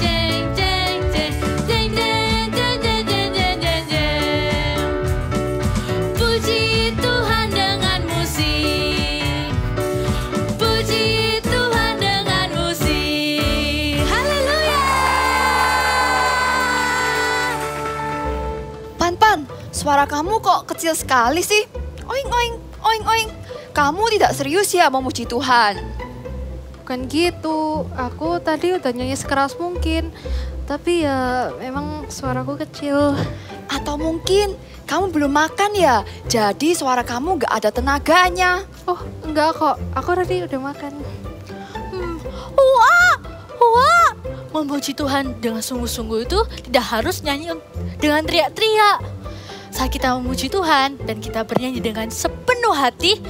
jeng jeng jeng jeng jeng jeng jeng jeng jeng jeng jeng jeng. Puji Tuhan dengan musik. Puji Tuhan dengan musik. Haleluya. Pan, suara kamu kok kecil sekali sih? Oing, oing, oing, oing. Kamu tidak serius ya memuji Tuhan? Bukan gitu, aku tadi udah nyanyi sekeras mungkin. Tapi ya memang suaraku kecil. Atau mungkin kamu belum makan ya? Jadi suara kamu gak ada tenaganya. Oh enggak kok, aku tadi udah makan. Wah, wah. Memuji Tuhan dengan sungguh-sungguh itu tidak harus nyanyi dengan teriak-teriak. Saat kita memuji Tuhan dan kita bernyanyi dengan sepenuh hati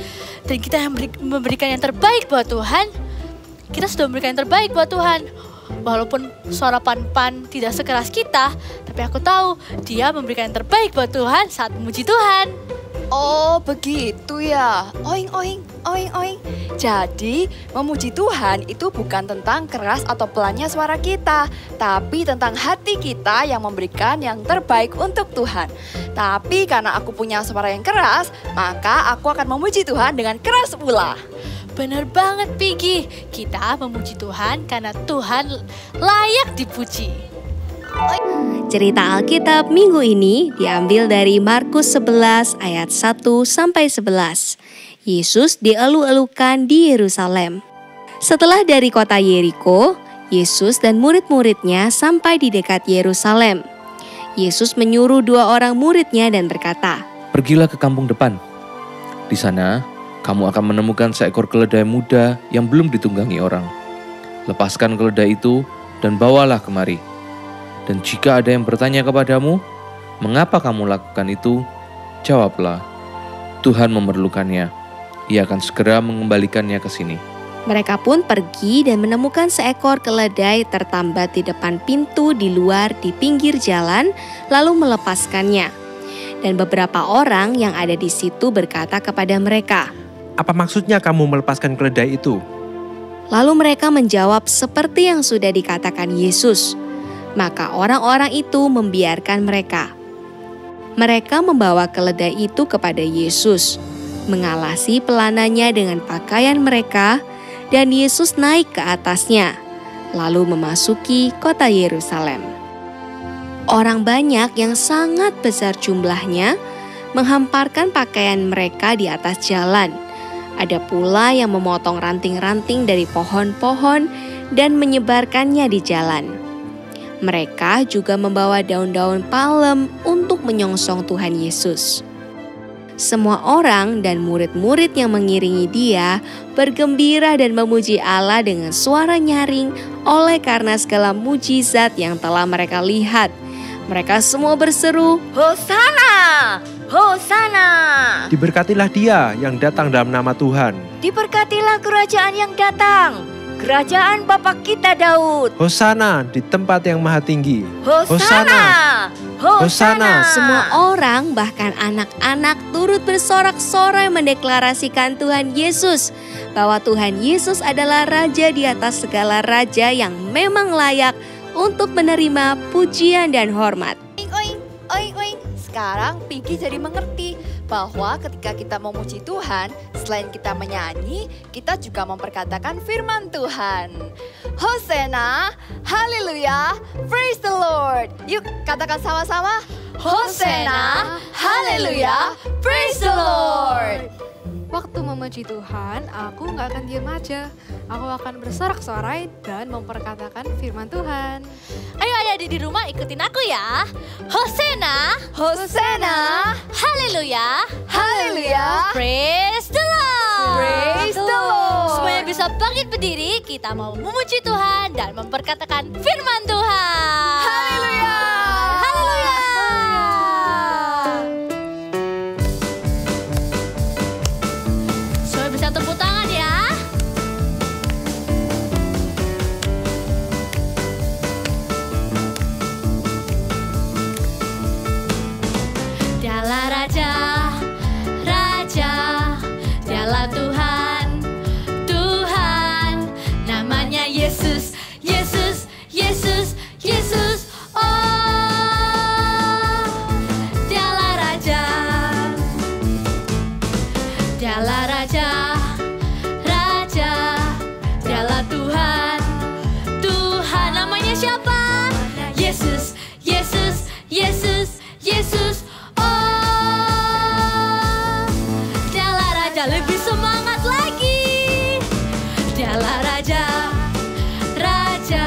dan kita memberikan yang terbaik buat Tuhan, kita sudah memberikan yang terbaik buat Tuhan. Walaupun suara Pan-Pan tidak sekeras kita, tapi aku tahu dia memberikan yang terbaik buat Tuhan saat memuji Tuhan. Oh begitu ya. Oing, oing, oing, oing. Jadi memuji Tuhan itu bukan tentang keras atau pelannya suara kita, tapi tentang hati kita yang memberikan yang terbaik untuk Tuhan. Tapi karena aku punya suara yang keras, maka aku akan memuji Tuhan dengan keras pula. Bener banget Piggy, kita memuji Tuhan karena Tuhan layak dipuji. Cerita Alkitab minggu ini diambil dari Markus 11 ayat 1 sampai 11. Yesus dielu-elukan di Yerusalem. Setelah dari kota Yeriko, Yesus dan murid-muridnya sampai di dekat Yerusalem. Yesus menyuruh 2 orang muridnya dan berkata, "Pergilah ke kampung depan. Di sana, kamu akan menemukan seekor keledai muda yang belum ditunggangi orang. Lepaskan keledai itu dan bawalah kemari. Dan jika ada yang bertanya kepadamu, mengapa kamu lakukan itu? Jawablah, Tuhan memerlukannya. Ia akan segera mengembalikannya ke sini." Mereka pun pergi dan menemukan seekor keledai tertambat di depan pintu di luar di pinggir jalan, lalu melepaskannya. Dan beberapa orang yang ada di situ berkata kepada mereka, "Apa maksudnya kamu melepaskan keledai itu?" Lalu mereka menjawab seperti yang sudah dikatakan Yesus. Maka orang-orang itu membiarkan mereka. Mereka membawa keledai itu kepada Yesus, mengalasi pelananya dengan pakaian mereka, dan Yesus naik ke atasnya, lalu memasuki kota Yerusalem. Orang banyak yang sangat besar jumlahnya menghamparkan pakaian mereka di atas jalan. Ada pula yang memotong ranting-ranting dari pohon-pohon dan menyebarkannya di jalan. Mereka juga membawa daun-daun palem untuk menyongsong Tuhan Yesus. Semua orang dan murid-murid yang mengiringi dia bergembira dan memuji Allah dengan suara nyaring oleh karena segala mujizat yang telah mereka lihat. Mereka semua berseru, Hosana! Hosana! Diberkatilah dia yang datang dalam nama Tuhan. Diberkatilah kerajaan yang datang, kerajaan Bapa kita Daud. Hosana di tempat yang maha tinggi. Hosana! Hosana! Semua orang bahkan anak-anak turut bersorak-sorai mendeklarasikan Tuhan Yesus, bahwa Tuhan Yesus adalah Raja di atas segala raja yang memang layak untuk menerima pujian dan hormat. Oing, oing, oing, oing. Sekarang Pinky jadi mengerti bahwa ketika kita memuji Tuhan, selain kita menyanyi, kita juga memperkatakan firman Tuhan. Hosana, haleluya, praise the Lord. Yuk katakan sama-sama. Hosana, haleluya, praise the Lord. Waktu memuji Tuhan, aku nggak akan diam aja. Aku akan bersorak-sorai dan memperkatakan firman Tuhan. Ayo adik-adik di rumah ikutin aku ya. Hosana! Hosana, Haleluya! haleluya, Praise the Lord! praise the Lord. Semuanya bisa bangkit berdiri, kita mau memuji Tuhan dan memperkatakan firman Tuhan. Haleluya. Haleluya. Semua bisa tepuk tangan ya. Dialah Raja, Raja, Dialah Tuhan, Tuhan, namanya Yesus, Yesus, Yesus, Yesus. Oh, Dialah Raja, Dialah Raja, Raja, Dialah Tuhan, Tuhan, namanya siapa? Yesus, Yesus, Yesus, Yesus. Lebih semangat lagi. Dialah Raja, Raja,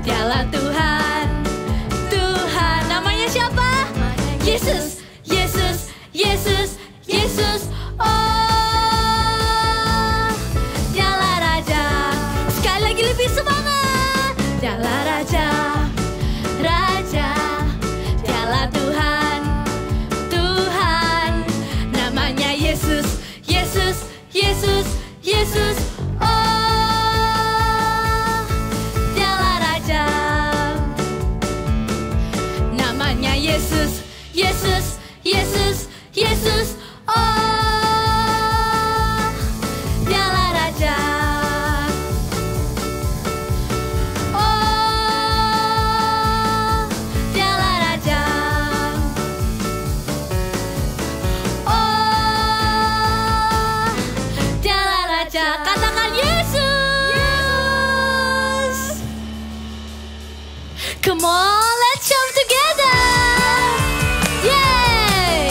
Dialah Tuhan, Tuhan, namanya siapa? Yesus, Yesus, Yesus, Yesus. Oh, Dialah Raja. Sekali lagi lebih semangat. Dialah Raja, Raja, Dialah Tuhan, Tuhan, namanya Yesus, Yesus, Yesus, Yesus. Oh, Dialah Raja, namanya Yesus, Yesus, Yesus, Yesus. Oh, Dialah Raja. Oh, Dialah Raja. Oh, Dialah Raja. Katakan Yesus. Come on, let's jump together. Yay!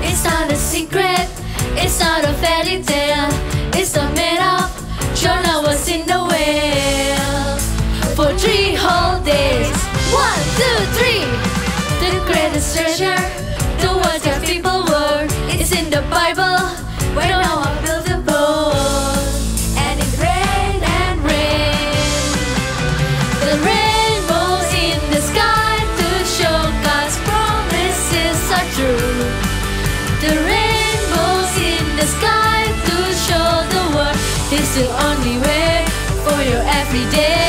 It's not a secret, it's not a fairy tale. It's not made up, Jonah was in the whale for 3 whole days. 1, 2, 3. The greatest treasure, the words your people were, it's in the Bible, where Noah built a boat. And it rained and rained. The rainbows in the sky to show God's promises are true. The rainbows in the sky to show the world this is the only way for your everyday.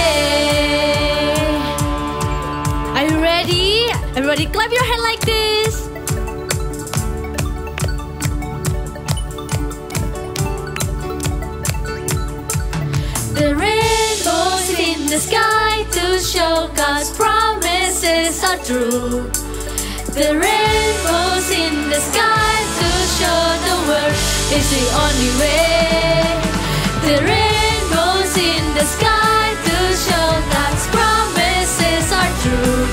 Are you ready? Everybody clap your hand like this. The rainbows in the sky to show God's promises are true. The rainbows in the sky to show the world is the only way. The rainbows in the sky to show God's promises are true.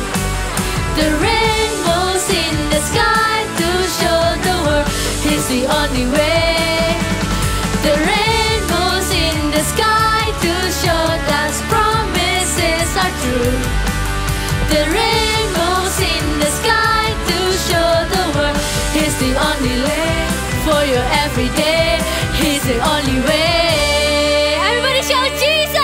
The rainbows in the sky to show the world is the only way. The rainbows in the the rainbows in the sky to show the world He's the only way for your everyday. He's the only way. Everybody shout Jesus!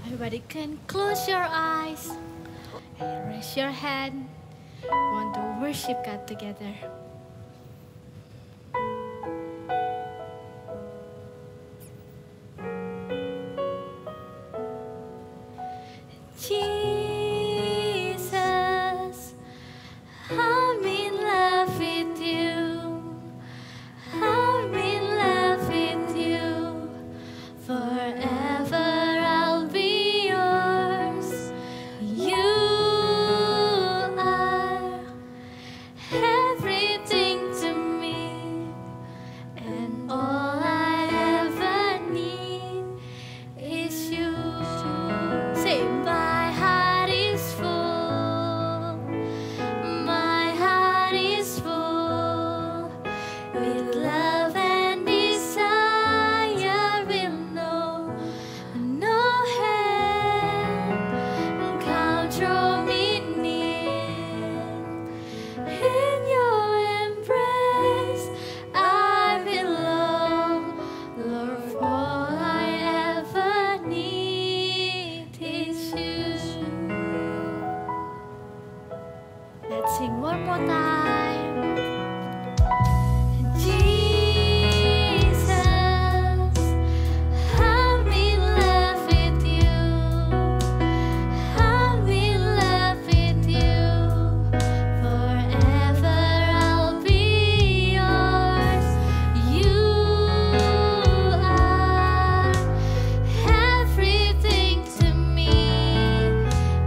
Everybody can close your eyes and raise your hand. We want to worship God together. Jesus, I'm in love with you. I'm in love with you. Forever I'll be yours. You are everything to me, and all I ever need is you. Say, my heart is full. My heart is full with love and desire. Will no hand come draw me near. In your embrace I belong. Lord, all I ever need is you. Let's sing one more time. Jesus, I'm in love with you. I'm in love with you. Forever I'll be yours. You are everything to me,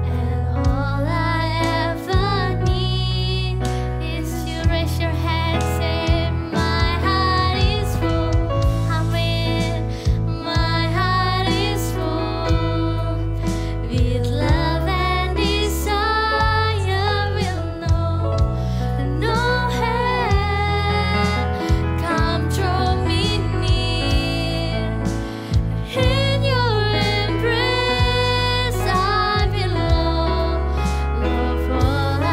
and all I ever need is you. Raise your hand, say, my heart is full. I'm in, my heart is full with love and desire. Will no hand come draw me near. In your embrace I belong. Love, all I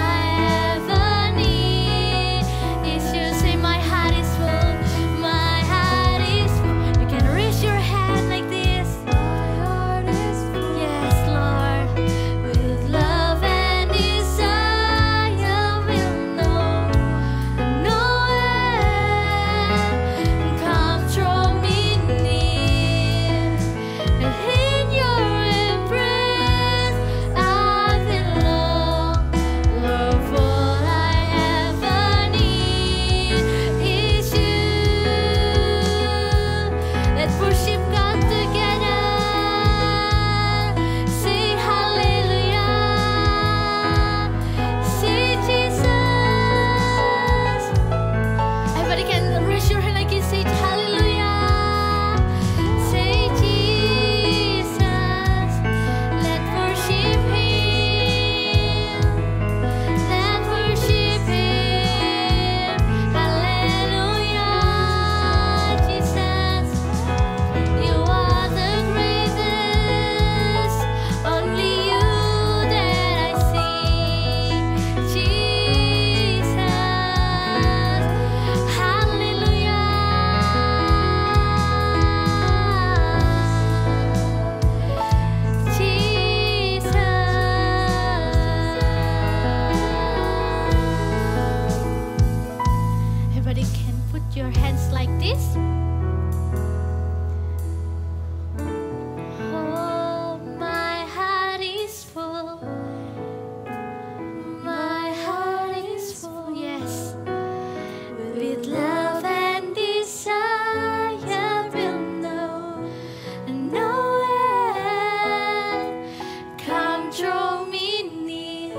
ever need is you. Say, my heart is full. My heart is full. You can raise your hand like this. My heart is full. Yes, Lord. With love and desire. Will no hand come draw me near. And in your embrace I belong. Love, all I ever need is you. Let's worship God together. Say hallelujah. Say Jesus. Everybody can raise your hand like you say hallelujah. Say Jesus. Let's worship Him. Let's worship Him. Hallelujah. Jesus, you are the greatest. Only you that I see. Jesus. Hallelujah. Jesus. Everybody can put your hands like this. Oh, my heart is full. My heart is full, yes. With love and desire. Will no end come draw me near.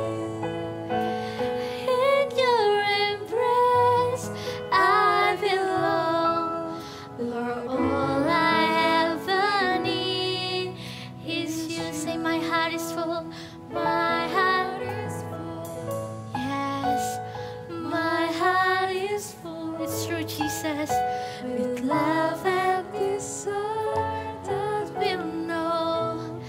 In your embrace I belong. Lord, all I ever need is you. Say, my heart is full. My heart is full. Yes, my heart is full. It's true, Jesus. With love and desire that will no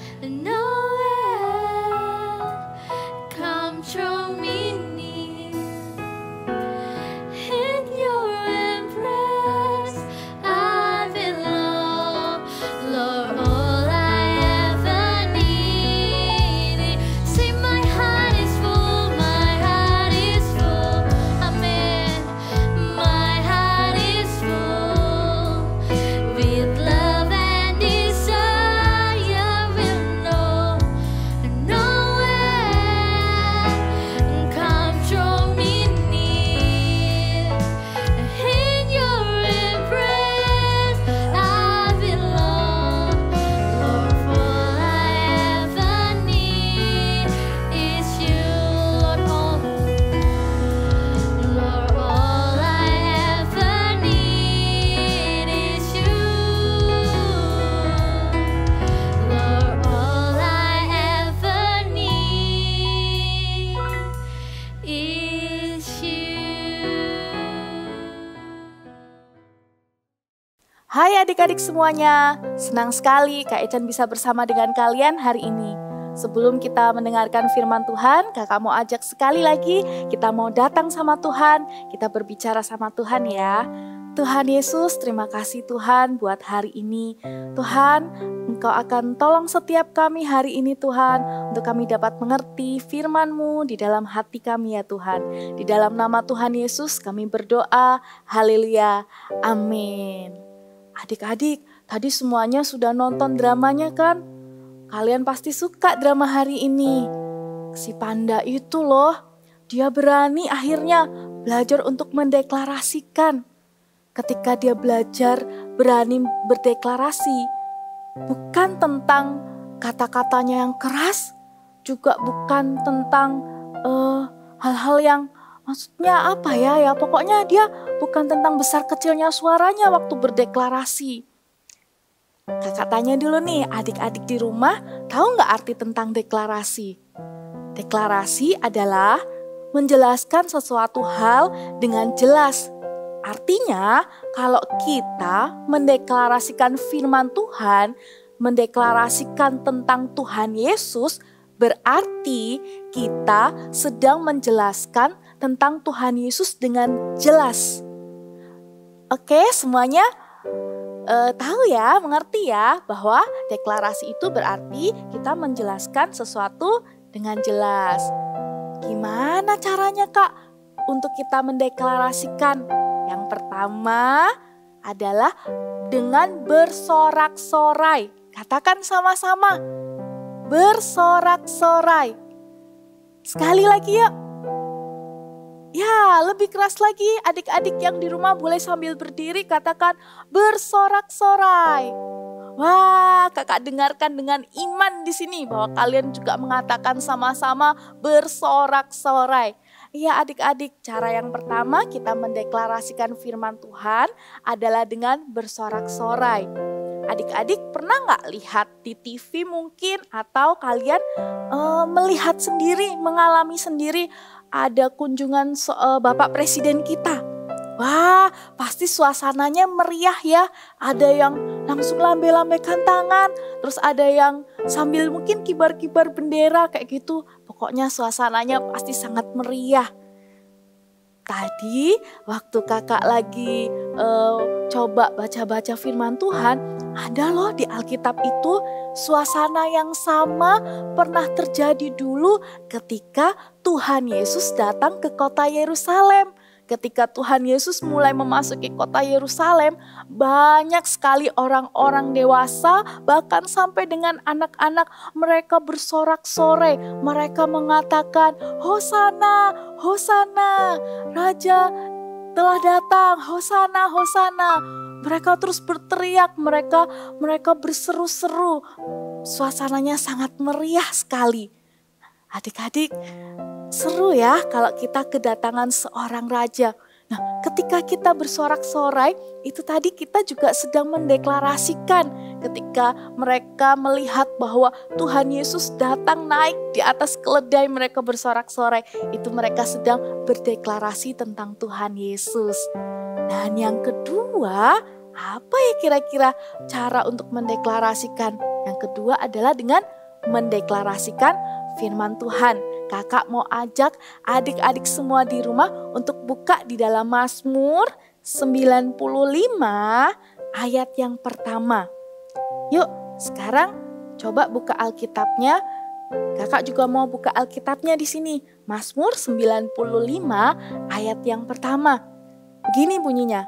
Hai adik-adik semuanya, senang sekali Kak Ecan bisa bersama dengan kalian hari ini. Sebelum kita mendengarkan firman Tuhan, kakak mau ajak sekali lagi kita mau datang sama Tuhan, kita berbicara sama Tuhan ya. Tuhan Yesus, terima kasih Tuhan buat hari ini. Tuhan, Engkau akan tolong setiap kami hari ini Tuhan, untuk kami dapat mengerti firman-Mu di dalam hati kami ya Tuhan. Di dalam nama Tuhan Yesus kami berdoa, haleluya, amin. Adik-adik, tadi semuanya sudah nonton dramanya kan? Kalian pasti suka drama hari ini. Si panda itu loh, dia berani akhirnya belajar untuk mendeklarasikan. Ketika dia belajar berani berdeklarasi, bukan tentang kata-katanya yang keras, juga bukan tentang hal-hal yang maksudnya apa ya, pokoknya dia bukan tentang besar kecilnya suaranya waktu berdeklarasi. Kakak tanya dulu nih, adik-adik di rumah tahu nggak arti tentang deklarasi? Deklarasi adalah menjelaskan sesuatu hal dengan jelas. Artinya, kalau kita mendeklarasikan firman Tuhan, mendeklarasikan tentang Tuhan Yesus, berarti kita sedang menjelaskan tentang Tuhan Yesus dengan jelas. Oke, semuanya tahu ya, mengerti ya, bahwa deklarasi itu berarti kita menjelaskan sesuatu dengan jelas. Gimana caranya Kak untuk kita mendeklarasikan? Yang pertama adalah dengan bersorak-sorai. Katakan sama-sama, bersorak-sorai. Sekali lagi ya. Ya, lebih keras lagi. Adik-adik yang di rumah boleh sambil berdiri katakan bersorak-sorai. Wah, kakak dengarkan dengan iman di sini bahwa kalian juga mengatakan sama-sama bersorak-sorai. Iya adik-adik, cara yang pertama kita mendeklarasikan firman Tuhan adalah dengan bersorak-sorai. Adik-adik pernah nggak lihat di TV mungkin atau kalian melihat sendiri, mengalami sendiri ada kunjungan Bapak Presiden kita. Wah, pasti suasananya meriah ya. Ada yang langsung lambe-lambekan tangan, terus ada yang sambil mungkin kibar-kibar bendera kayak gitu. Pokoknya suasananya pasti sangat meriah. Tadi waktu kakak lagi coba baca-baca firman Tuhan, ada loh di Alkitab itu suasana yang sama pernah terjadi dulu ketika Tuhan Yesus datang ke kota Yerusalem. Ketika Tuhan Yesus mulai memasuki kota Yerusalem, banyak sekali orang-orang dewasa, bahkan sampai dengan anak-anak, mereka bersorak-sorai. Mereka mengatakan, Hosana, Hosana, Raja telah datang, Hosana, Hosana. Mereka terus berteriak, mereka berseru-seru. Suasananya sangat meriah sekali. Adik-adik, seru ya kalau kita kedatangan seorang raja. Nah, ketika kita bersorak-sorai, itu tadi kita juga sedang mendeklarasikan ketika mereka melihat bahwa Tuhan Yesus datang naik di atas keledai, mereka bersorak-sorai. Itu mereka sedang berdeklarasi tentang Tuhan Yesus. Dan yang kedua, apa ya kira-kira cara untuk mendeklarasikan? Yang kedua adalah dengan mendeklarasikan firman Tuhan. Kakak mau ajak adik-adik semua di rumah untuk buka di dalam Mazmur 95 ayat yang pertama. Yuk, sekarang coba buka Alkitabnya. Kakak juga mau buka Alkitabnya di sini. Mazmur 95 ayat yang pertama. Begini bunyinya.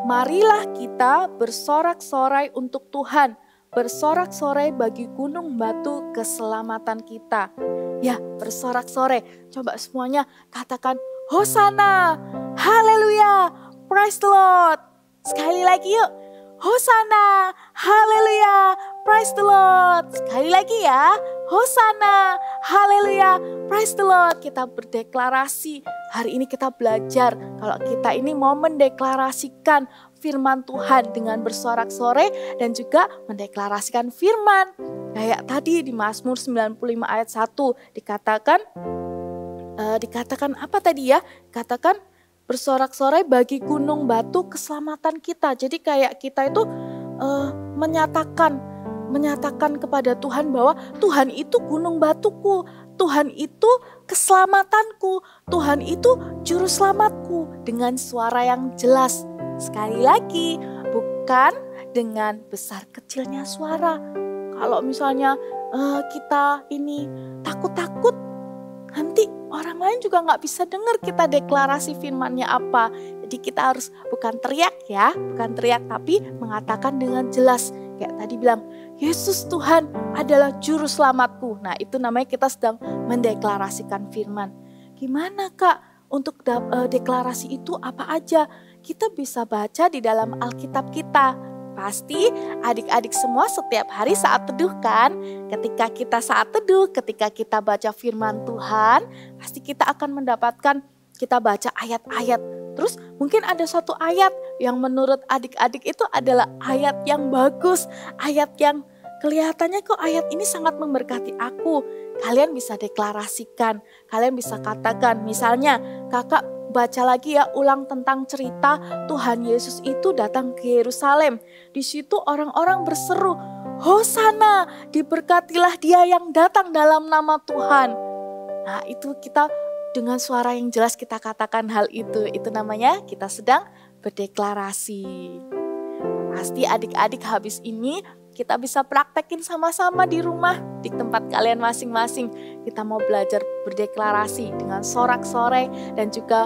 Marilah kita bersorak-sorai untuk Tuhan, bersorak-sorai bagi gunung batu keselamatan kita. Ya, bersorak-sorai. Coba semuanya katakan Hosana, haleluya, praise the Lord. Sekali lagi yuk, Hosana, haleluya, praise the Lord. Sekali lagi ya, Hosana, haleluya, praise the Lord. Kita berdeklarasi, hari ini kita belajar kalau kita ini mau mendeklarasikan firman Tuhan dengan bersorak-sorai dan juga mendeklarasikan firman. Kayak tadi di Mazmur 95 ayat 1 dikatakan apa tadi ya? Katakan bersorak-sorai bagi gunung batu keselamatan kita. Jadi kayak kita itu menyatakan kepada Tuhan bahwa Tuhan itu gunung batuku, Tuhan itu keselamatanku, Tuhan itu juru selamatku, dengan suara yang jelas. Sekali lagi, bukan dengan besar kecilnya suara. Kalau misalnya kita ini takut-takut, nanti orang lain juga nggak bisa dengar kita deklarasi firman-Nya apa. Jadi kita harus bukan teriak ya, bukan teriak, tapi mengatakan dengan jelas. Kayak tadi bilang, Yesus Tuhan adalah juru selamatku. Nah, itu namanya kita sedang mendeklarasikan firman. Gimana Kak untuk deklarasi itu apa aja? Kita bisa baca di dalam Alkitab kita. Pasti adik-adik semua setiap hari saat teduh kan? Ketika kita saat teduh, ketika kita baca firman Tuhan, pasti kita akan mendapatkan, kita baca ayat-ayat. Terus mungkin ada satu ayat yang menurut adik-adik itu adalah ayat yang bagus, ayat yang kelihatannya kok ayat ini sangat memberkati aku. Kalian bisa deklarasikan, kalian bisa katakan, misalnya kakak baca lagi ya ulang tentang cerita Tuhan Yesus itu datang ke Yerusalem. Di situ orang-orang berseru, Hosana, diberkatilah dia yang datang dalam nama Tuhan. Nah itu kita dengan suara yang jelas kita katakan hal itu namanya kita sedang berdeklarasi. Pasti adik-adik habis ini kita bisa praktekin sama-sama di rumah, di tempat kalian masing-masing. Kita mau belajar berdeklarasi dengan sorak-sorai dan juga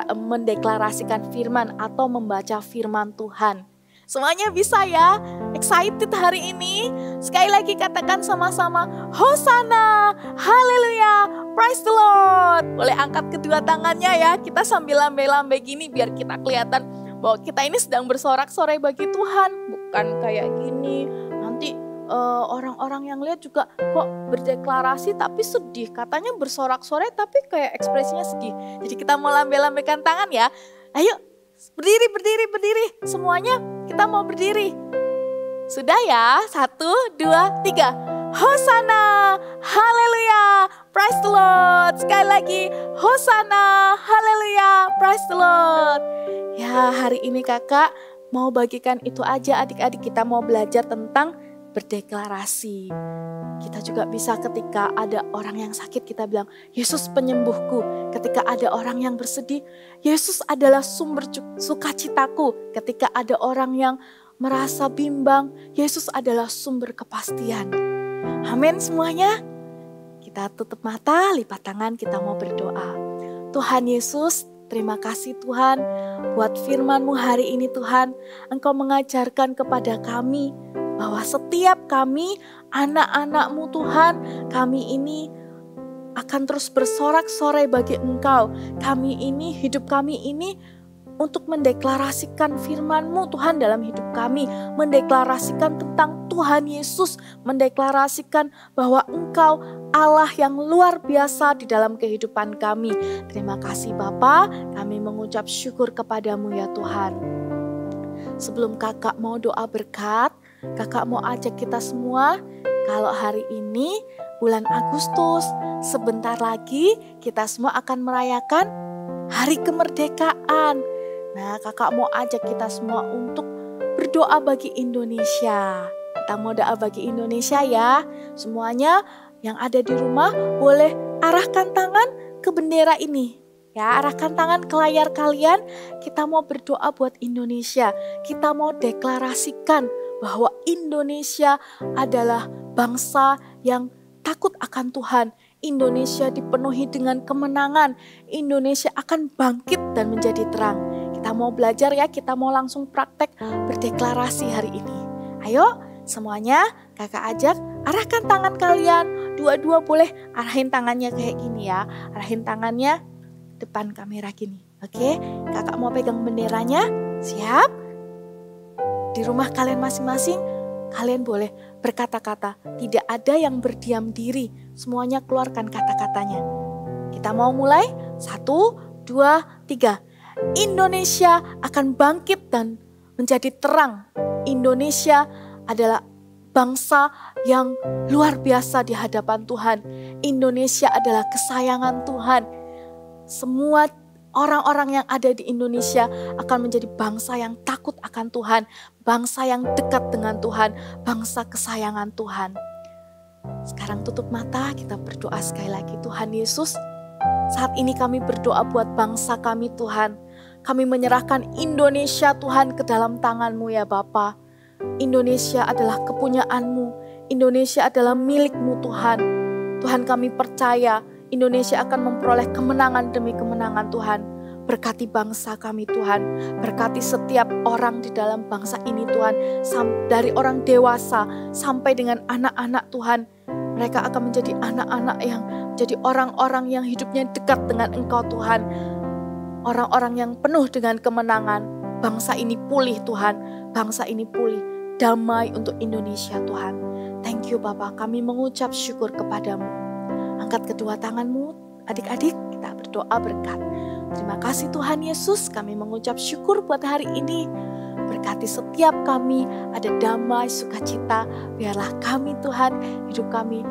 mendeklarasikan firman atau membaca firman Tuhan. Semuanya bisa ya? Excited hari ini? Sekali lagi katakan sama-sama, Hosana, haleluya, praise the Lord. Boleh angkat kedua tangannya ya, kita sambil lambai-lambai gini biar kita kelihatan bahwa kita ini sedang bersorak-sorai bagi Tuhan. Bukan kayak gini, nanti orang-orang yang lihat juga kok berdeklarasi tapi sedih. Katanya bersorak-sorai tapi kayak ekspresinya sedih. Jadi kita mau lambai-lambaikan tangan ya. Ayo berdiri, berdiri, berdiri. Semuanya kita mau berdiri. Sudah ya, 1, 2, 3. Hosana, haleluya, praise the Lord. Sekali lagi, Hosana, haleluya, praise the Lord. Ya, hari ini kakak mau bagikan itu aja adik-adik, kita mau belajar tentang berdeklarasi. Kita juga bisa ketika ada orang yang sakit kita bilang, Yesus penyembuhku. Ketika ada orang yang bersedih, Yesus adalah sumber sukacitaku. Ketika ada orang yang merasa bimbang, Yesus adalah sumber kepastian. Amin semuanya. Kita tutup mata, lipat tangan, kita mau berdoa. Tuhan Yesus, terima kasih Tuhan buat firman-Mu hari ini Tuhan. Engkau mengajarkan kepada kami bahwa setiap kami anak-anak-Mu Tuhan, kami ini akan terus bersorak-sorai bagi Engkau. Kami ini, hidup kami ini untuk mendeklarasikan firman-Mu Tuhan dalam hidup kami. Mendeklarasikan tentang Tuhan Yesus, mendeklarasikan bahwa Engkau Allah yang luar biasa di dalam kehidupan kami. Terima kasih Bapa, kami mengucap syukur kepadamu ya Tuhan. Sebelum kakak mau doa berkat, kakak mau ajak kita semua, kalau hari ini bulan Agustus, sebentar lagi kita semua akan merayakan Hari Kemerdekaan. Nah, kakak mau ajak kita semua untuk berdoa bagi Indonesia. Kita mau doa bagi Indonesia ya. Semuanya yang ada di rumah boleh arahkan tangan ke bendera ini. Ya, arahkan tangan ke layar kalian. Kita mau berdoa buat Indonesia. Kita mau deklarasikan bahwa Indonesia adalah bangsa yang takut akan Tuhan. Indonesia dipenuhi dengan kemenangan. Indonesia akan bangkit dan menjadi terang. Kita mau belajar ya, kita mau langsung praktek berdeklarasi hari ini. Ayo semuanya kakak ajak arahkan tangan kalian. Dua-dua boleh arahin tangannya kayak gini ya. Arahin tangannya depan kamera gini. Oke, kakak mau pegang benderanya. Siap? Di rumah kalian masing-masing, kalian boleh berkata-kata. Tidak ada yang berdiam diri. Semuanya keluarkan kata-katanya. Kita mau mulai. 1, 2, 3. Indonesia akan bangkit dan menjadi terang. Indonesia adalah bangsa yang luar biasa di hadapan Tuhan. Indonesia adalah kesayangan Tuhan. Semua orang-orang yang ada di Indonesia akan menjadi bangsa yang takut akan Tuhan, bangsa yang dekat dengan Tuhan, bangsa kesayangan Tuhan. Sekarang tutup mata, kita berdoa sekali lagi. Tuhan Yesus, saat ini kami berdoa buat bangsa kami Tuhan. Kami menyerahkan Indonesia Tuhan ke dalam tangan-Mu ya Bapa. Indonesia adalah kepunyaan-Mu, Indonesia adalah milik-Mu Tuhan. Tuhan, kami percaya Indonesia akan memperoleh kemenangan demi kemenangan Tuhan. Berkati bangsa kami Tuhan, berkati setiap orang di dalam bangsa ini Tuhan, dari orang dewasa sampai dengan anak-anak Tuhan. Mereka akan menjadi anak-anak yang menjadi orang-orang yang hidupnya dekat dengan Engkau Tuhan. Orang-orang yang penuh dengan kemenangan. Bangsa ini pulih Tuhan, bangsa ini pulih. Damai untuk Indonesia Tuhan. Thank you Bapa, kami mengucap syukur kepadamu. Angkat kedua tanganmu, adik-adik, kita berdoa berkat. Terima kasih Tuhan Yesus, kami mengucap syukur buat hari ini. Berkati setiap kami, ada damai, sukacita. Biarlah kami Tuhan, hidup kami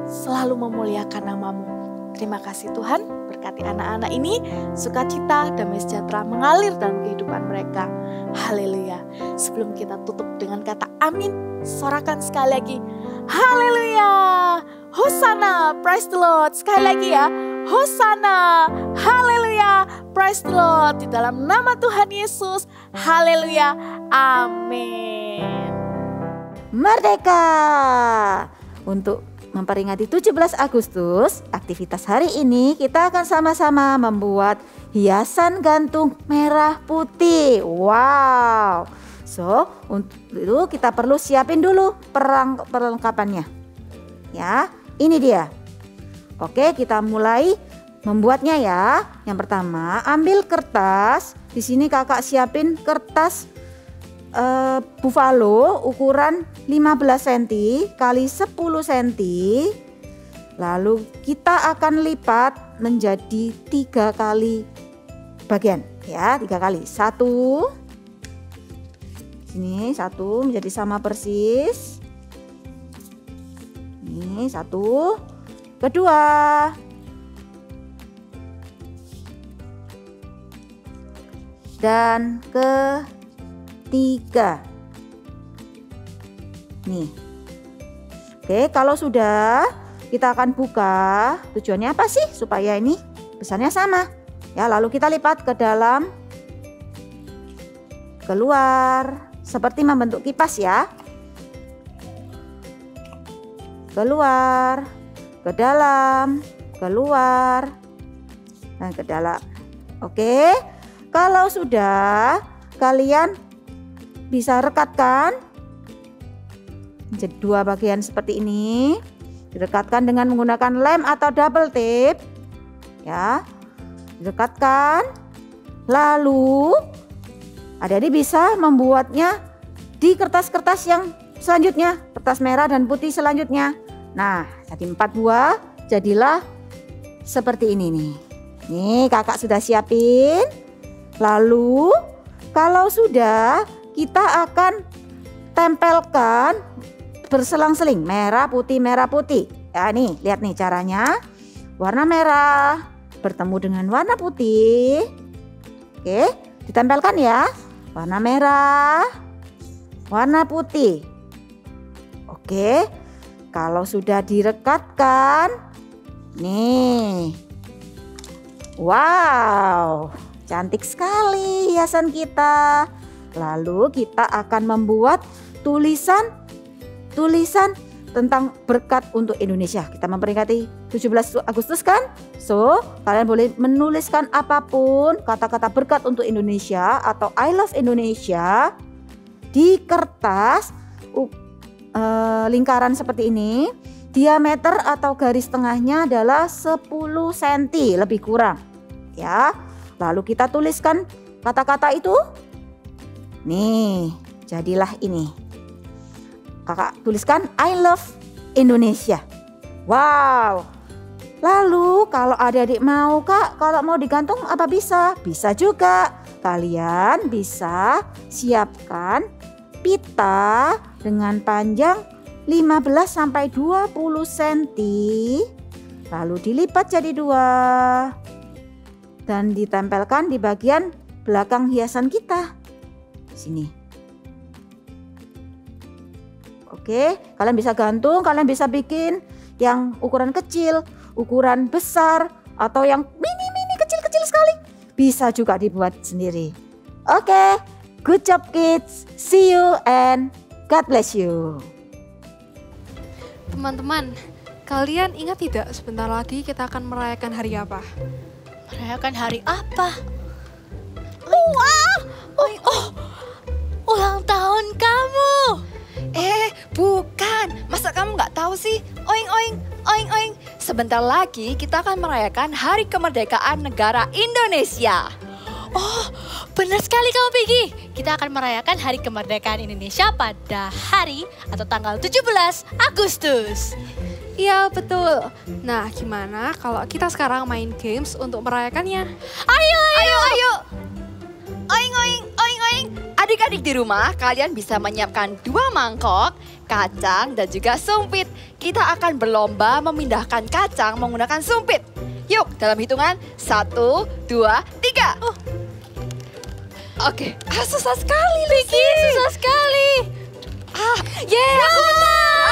selalu memuliakan nama-Mu. Terima kasih Tuhan, berkati anak-anak ini, sukacita, damai sejahtera mengalir dalam kehidupan mereka. Haleluya. Sebelum kita tutup dengan kata amin, sorakan sekali lagi. Haleluya. Hosana, praise the Lord. Sekali lagi ya. Hosana, haleluya, praise the Lord. Di dalam nama Tuhan Yesus, haleluya, amin. Merdeka! Untuk memperingati 17 Agustus, aktivitas hari ini kita akan sama-sama membuat hiasan gantung merah putih. Wow! So, untuk itu kita perlu siapin dulu perlengkapannya. Ya, ini dia. Oke, kita mulai membuatnya ya. Yang pertama, ambil kertas. Di sini kakak siapin kertas buffalo ukuran 15 cm kali 10 cm. Lalu kita akan lipat menjadi 3 kali bagian ya, 3 kali. 1. Sini 1 menjadi sama persis. Ini 1. Kedua, dan ketiga. Nih. Oke, kalau sudah kita akan buka. Tujuannya apa sih? Supaya ini besarnya sama. Ya, lalu kita lipat ke dalam, keluar, seperti membentuk kipas ya. Keluar, ke dalam, keluar, dan ke dalam. Oke, kalau sudah, kalian bisa rekatkan menjadi 2 bagian seperti ini. Direkatkan dengan menggunakan lem atau double tape. Ya, direkatkan. Lalu, adik-adik bisa membuatnya di kertas-kertas yang selanjutnya, kertas merah dan putih selanjutnya. Nah, jadi 4 buah, jadilah seperti ini nih. Nih, kakak sudah siapin. Lalu, kalau sudah, kita akan tempelkan berselang-seling, merah putih, merah putih. Ya nih, lihat nih caranya. Warna merah bertemu dengan warna putih. Oke, ditempelkan ya. Warna merah, warna putih. Oke. Kalau sudah direkatkan, nih, wow, cantik sekali hiasan kita. Lalu kita akan membuat tulisan tentang berkat untuk Indonesia. Kita memperingati 17 Agustus kan? So, kalian boleh menuliskan apapun kata-kata berkat untuk Indonesia atau I love Indonesia di kertas lingkaran seperti ini. Diameter atau garis tengahnya adalah 10 cm lebih kurang ya. Lalu kita tuliskan kata-kata itu. Nih, jadilah ini. Kakak tuliskan I love Indonesia. Wow. Lalu kalau adik-adik mau, Kak, kalau mau digantung apa bisa? Bisa juga. Kalian bisa siapkan pita dengan panjang 15 sampai 20 cm. Lalu dilipat jadi 2. dan ditempelkan di bagian belakang hiasan kita. Sini. Oke, kalian bisa gantung, kalian bisa bikin yang ukuran kecil, ukuran besar, atau yang mini kecil-kecil sekali. Bisa juga dibuat sendiri. Oke, good job kids. See you and God bless you. Teman-teman, kalian ingat tidak sebentar lagi kita akan merayakan hari apa? Merayakan hari apa? Ulang tahun kamu. Bukan. Masa kamu nggak tahu sih? Oing, oing, oing, oing. Sebentar lagi kita akan merayakan Hari Kemerdekaan Negara Indonesia. Oh, benar sekali kamu Peggy. Kita akan merayakan Hari Kemerdekaan Indonesia pada hari atau tanggal 17 Agustus. Iya betul. Nah gimana kalau kita sekarang main games untuk merayakannya? Ayo. Oing, oing, oing, oing. Adik-adik di rumah, kalian bisa menyiapkan 2 mangkok, kacang, dan juga sumpit. Kita akan berlomba memindahkan kacang menggunakan sumpit. Yuk, dalam hitungan 1, 2, 3. Oke, susah sekali, Vicky. Susah sekali. Aku menang.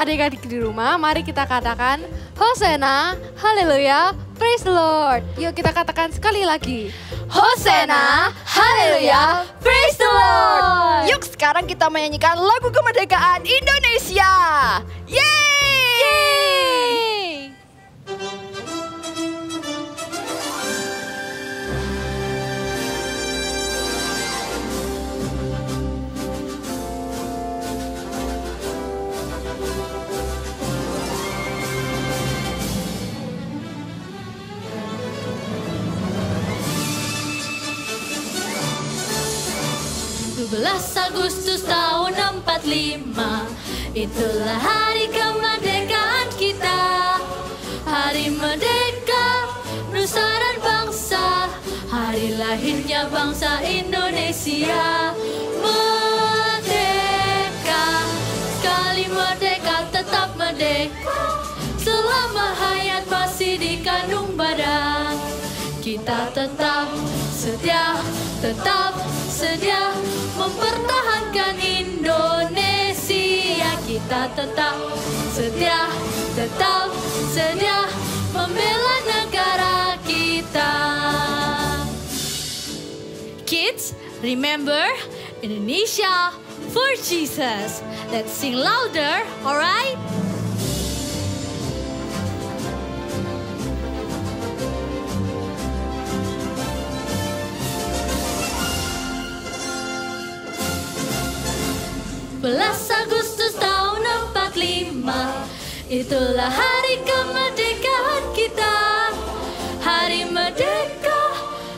Adik-adik di rumah, mari kita katakan Hosana, Haleluya, Praise the Lord. Yuk kita katakan sekali lagi. Hosana, Haleluya, Praise the Lord. Yuk sekarang kita menyanyikan lagu kemerdekaan Indonesia. Yeay! Agustus tahun 45, itulah hari kemerdekaan kita. Hari merdeka, nusa dan bangsa, hari lahirnya bangsa Indonesia. Merdeka, sekali merdeka tetap merdeka, selama hayat masih dikandung badan. Kita tetap sedia mempertahankan Indonesia. Kita tetap sedia membela negara kita. Kids, remember Indonesia for Jesus. Let's sing louder, alright? Agustus tahun 45, itulah hari kemerdekaan kita. Hari merdeka,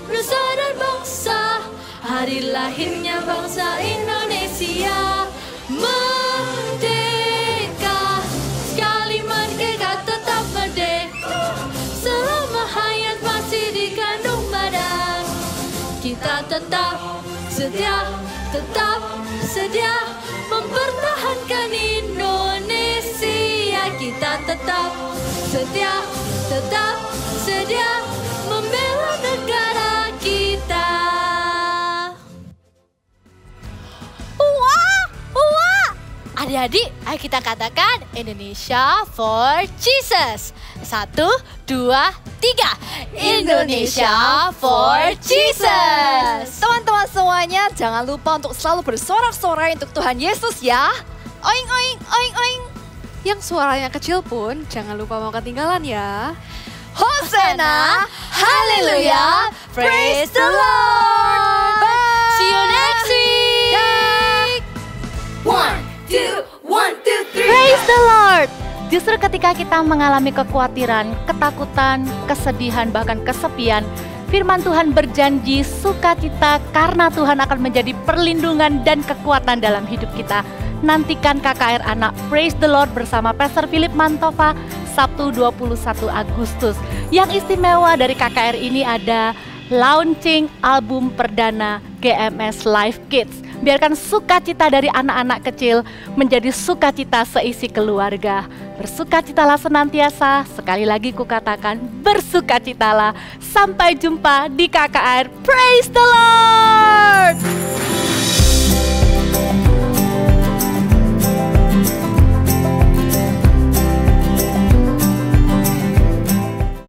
nusa dan bangsa, hari lahirnya bangsa Indonesia. Merdeka, sekali merdeka tetap merdeka, selama hayat masih dikandung badan. Kita tetap sedia mempertahankan Indonesia. Kita tetap sedia membela negara kita. Adik-adik, ayo kita katakan Indonesia for Jesus. 1, 2, 3. Indonesia for Jesus. Teman-teman semuanya, jangan lupa untuk selalu bersorak-sorai untuk Tuhan Yesus ya. Oing, oing, oing, oing. Yang suaranya kecil pun jangan lupa mau ketinggalan ya. Hosana, Haleluya, Praise the Lord. Bye. See you next week. 1, 2, 3. Praise the Lord. Justru ketika kita mengalami kekhawatiran, ketakutan, kesedihan, bahkan kesepian, firman Tuhan berjanji sukacita karena Tuhan akan menjadi perlindungan dan kekuatan dalam hidup kita. Nantikan KKR Anak Praise the Lord bersama Pastor Philip Mantova Sabtu 21 Agustus. Yang istimewa dari KKR ini ada launching album perdana GMS Live Kids. Biarkan sukacita dari anak-anak kecil menjadi sukacita seisi keluarga. Bersukacitalah senantiasa, sekali lagi kukatakan bersukacitalah. Sampai jumpa di KKR. Praise the Lord.